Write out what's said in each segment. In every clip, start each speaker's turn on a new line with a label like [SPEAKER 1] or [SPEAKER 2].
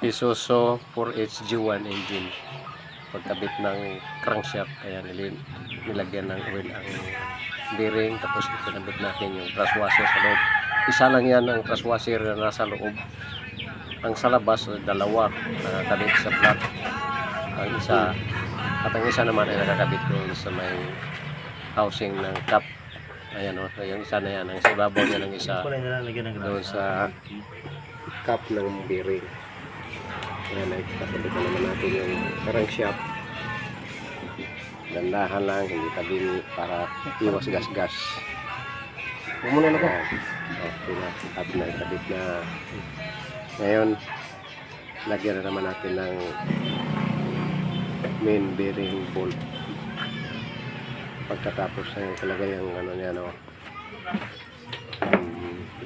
[SPEAKER 1] Isuzu 4HG1 engine. Pagkabit ng crankshaft, kaya nilagyan ng oil ang bearing, tapos ikinabit natin yung thrust washer sa loob. Isa lang yan ang thrust washer na nasa loob. Ang sa labas, dalawa nakakabit sa flat. Ang isa, at ang isa naman ay nakakabit doon sa may housing ng cap. Ayan o, yung isa na yan. Ang sa ibabaw niya ng isa doon sa cap ng bearing. Ayan, nakakabit na naman natin yung crankshaft. Dandahan lang, hindi tabingi para iwas gas-gas. Muna na ka. Okay na, at na ikabit na. Ngayon, lagyan na naman natin ng main bearing bolt. Pagkatapos na yung talagay yung ano niya, no?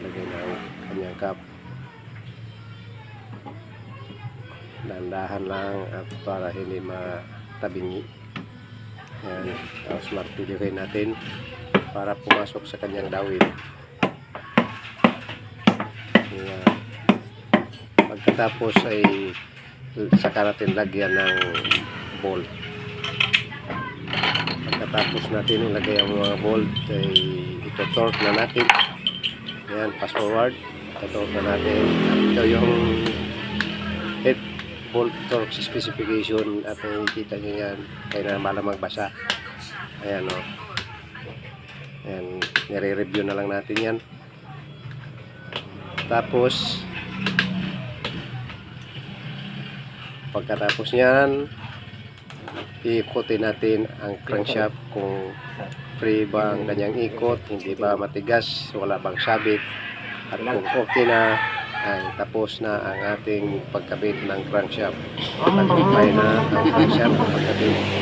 [SPEAKER 1] Lagay na ang kanyang cap. Dandahan lang at para hindi matabingi. Ayan, tapos martilyohin natin para pumasok sa kanyang dawit. Ayan. Pagkatapos ay saka natin lagyan ng bolt. Pagkatapos natin ilagay ang mga bolt ay ito-torque na natin. Ayan, fast forward. Ito-torque na natin. Ito yung head bolt torque specification at nakikita nyo yan. Kaya na malamang magbasa. Ayan o. Ayan, nire-review na lang natin yan. Tapos pagkatapos nyan, iikutin natin ang crankshaft kung free ba ang kanyang ikot, hindi ba matigas, wala bang sabit, at kung okay na, ay tapos na ang ating pagkabit ng crankshaft. Tagumpay na ang crankshaft pagkabit.